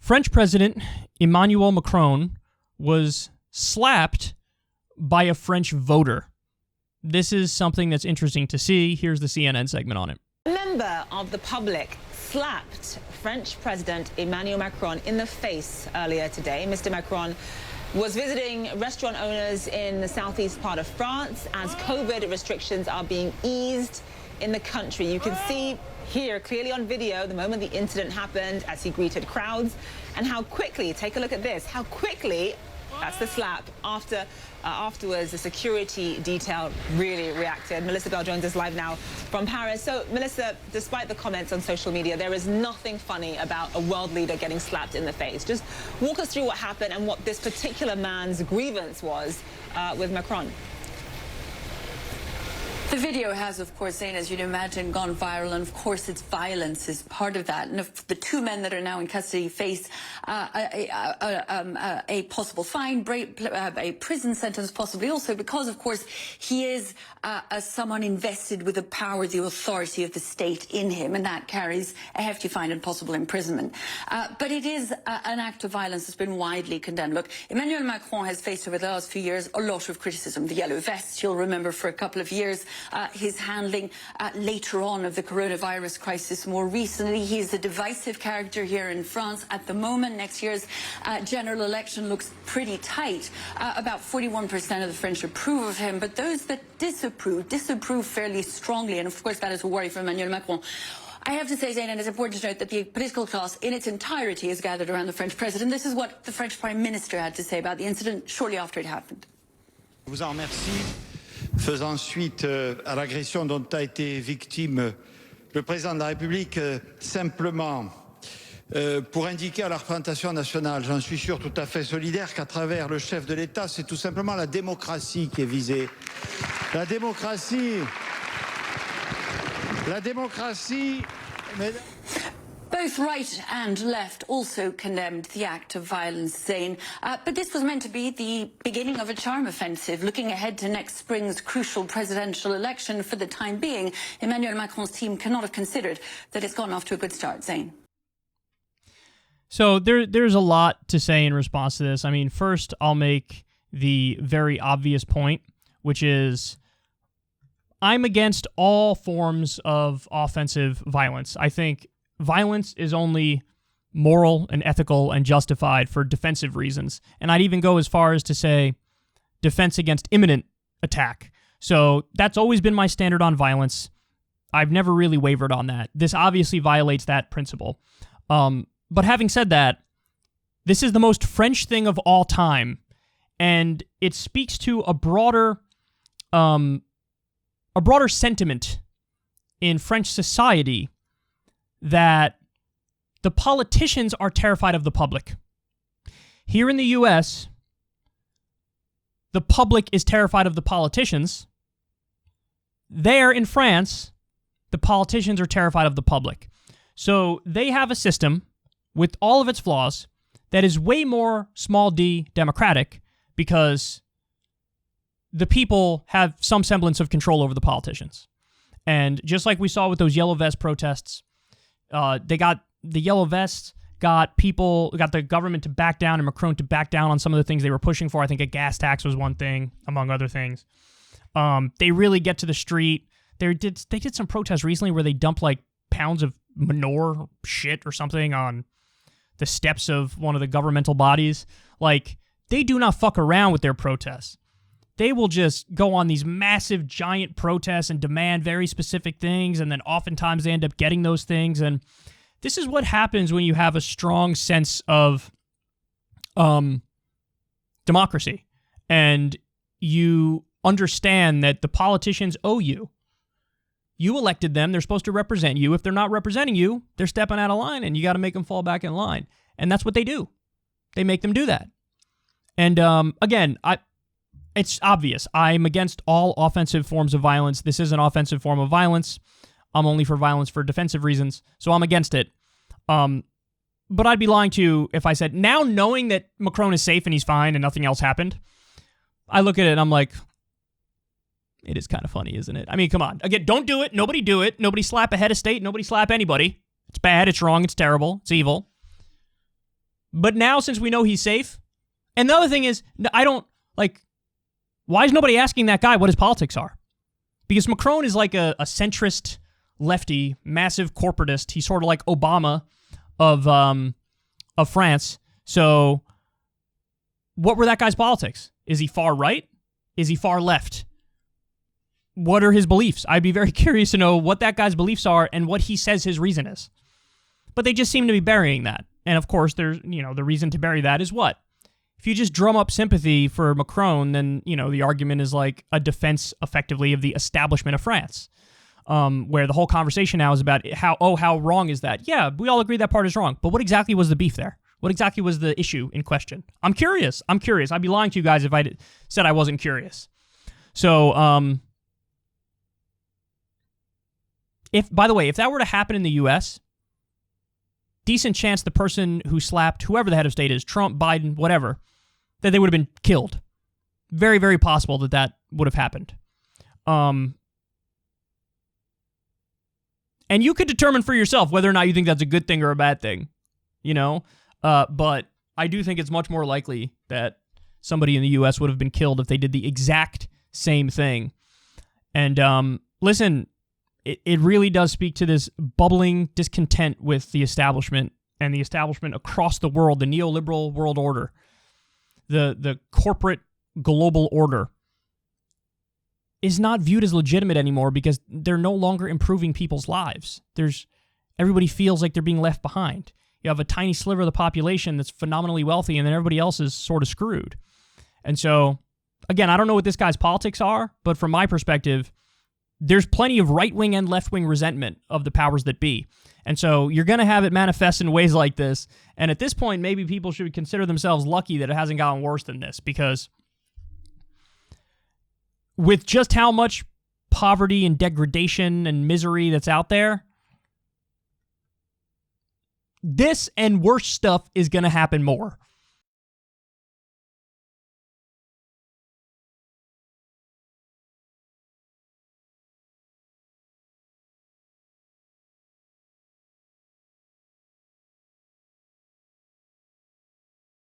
French President Emmanuel Macron was slapped by a French voter. This is something that's interesting to see. Here's the CNN segment on it. A member of the public slapped French President Emmanuel Macron in the face earlier today. Mr. Macron was visiting restaurant owners in the southeast part of France as COVID restrictions are being eased in the country. You can see here clearly on video the moment the incident happened as he greeted crowds and how quickly, take a look at this, how quickly, that's the slap, afterwards the security detail really reacted. Melissa Bell joins us live now from Paris. So Melissa, despite the comments on social media, there is nothing funny about a world leader getting slapped in the face. Just walk us through what happened and what this particular man's grievance was with Macron. The video has, of course, Zain, as you'd imagine, gone viral, and of course its violence is part of that. And if the two men that are now in custody face a possible fine, a prison sentence possibly also, because, of course, he is someone invested with the power, the authority of the state in him, and that carries a hefty fine and possible imprisonment. But it is an act of violence that's been widely condemned. Look, Emmanuel Macron has faced over the last few years a lot of criticism. The yellow vest, you'll remember, for a couple of years. His handling later on of the coronavirus crisis. More recently, he is a divisive character here in France. At the moment, next year's general election looks pretty tight. About 41% of the French approve of him, but those that disapprove fairly strongly. And of course, that is a worry for Emmanuel Macron. I have to say, Zain, and it's important to note that the political class in its entirety is gathered around the French president. This is what the French Prime Minister had to say about the incident shortly after it happened. Je vous en remercie. Faisant suite à l'agression dont a été victime le président de la République, simplement pour indiquer à la représentation nationale, j'en suis sûr tout à fait solidaire, qu'à travers le chef de l'État, c'est tout simplement la démocratie qui est visée. La démocratie... Both right and left also condemned the act of violence, Zain. But this was meant to be the beginning of a charm offensive. Looking ahead to next spring's crucial presidential election, for the time being, Emmanuel Macron's team cannot have considered that it's gone off to a good start, Zain. So there's a lot to say in response to this. I mean, first, I'll make the very obvious point, which is I'm against all forms of offensive violence. I think violence is only moral and ethical and justified for defensive reasons. And I'd even go as far as to say defense against imminent attack. So that's always been my standard on violence. I've never really wavered on that. This obviously violates that principle. But having said that, this is the most French thing of all time. And it speaks to a broader sentiment in French society that the politicians are terrified of the public. Here in the U.S., the public is terrified of the politicians. There in France, the politicians are terrified of the public. So they have a system with all of its flaws that is way more small d democratic because the people have some semblance of control over the politicians. And just like we saw with those yellow vest protests, the yellow vests got the government to back down and Macron to back down on some of the things they were pushing for. I think a gas tax was one thing, among other things. They really get to the street. They did some protests recently where they dumped like pounds of manure shit or something on the steps of one of the governmental bodies. Like, they do not fuck around with their protests. They will just go on these massive, giant protests and demand very specific things, and then oftentimes they end up getting those things. And this is what happens when you have a strong sense of democracy, and you understand that the politicians owe you. You elected them. They're supposed to represent you. If they're not representing you, they're stepping out of line, and you got to make them fall back in line. And that's what they do. They make them do that. And again, it's obvious. I'm against all offensive forms of violence. This is an offensive form of violence. I'm only for violence for defensive reasons, so I'm against it. But I'd be lying to you if I said, now knowing that Macron is safe and he's fine and nothing else happened, I look at it and I'm like, it is kind of funny, isn't it? I mean, come on. Again, don't do it. Nobody do it. Nobody slap a head of state. Nobody slap anybody. It's bad. It's wrong. It's terrible. It's evil. But now, since we know he's safe, and the other thing is, why is nobody asking that guy what his politics are? Because Macron is like a centrist lefty, massive corporatist. He's sort of like Obama of France. So what were that guy's politics? Is he far right? Is he far left? What are his beliefs? I'd be very curious to know what that guy's beliefs are and what he says his reason is. But they just seem to be burying that. And of course, there's, the reason to bury that is what? If you just drum up sympathy for Macron, then, the argument is like a defense, effectively, of the establishment of France, where the whole conversation now is about how wrong is that? Yeah, we all agree that part is wrong. But what exactly was the beef there? What exactly was the issue in question? I'm curious. I'd be lying to you guys if I said I wasn't curious. So, if that were to happen in the U.S., decent chance the person who slapped whoever the head of state is, Trump, Biden, whatever, that they would have been killed. Very, very possible that would have happened. And you could determine for yourself whether or not you think that's a good thing or a bad thing, but I do think it's much more likely that somebody in the U.S. would have been killed if they did the exact same thing. And listen, it really does speak to this bubbling discontent with the establishment and the establishment across the world, the neoliberal world order, the corporate global order is not viewed as legitimate anymore because they're no longer improving people's lives. Everybody feels like they're being left behind. You have a tiny sliver of the population that's phenomenally wealthy, and then everybody else is sort of screwed. And so, again, I don't know what this guy's politics are, but from my perspective, there's plenty of right-wing and left-wing resentment of the powers that be. And so you're going to have it manifest in ways like this. And at this point, maybe people should consider themselves lucky that it hasn't gotten worse than this, because with just how much poverty and degradation and misery that's out there, this and worse stuff is going to happen more.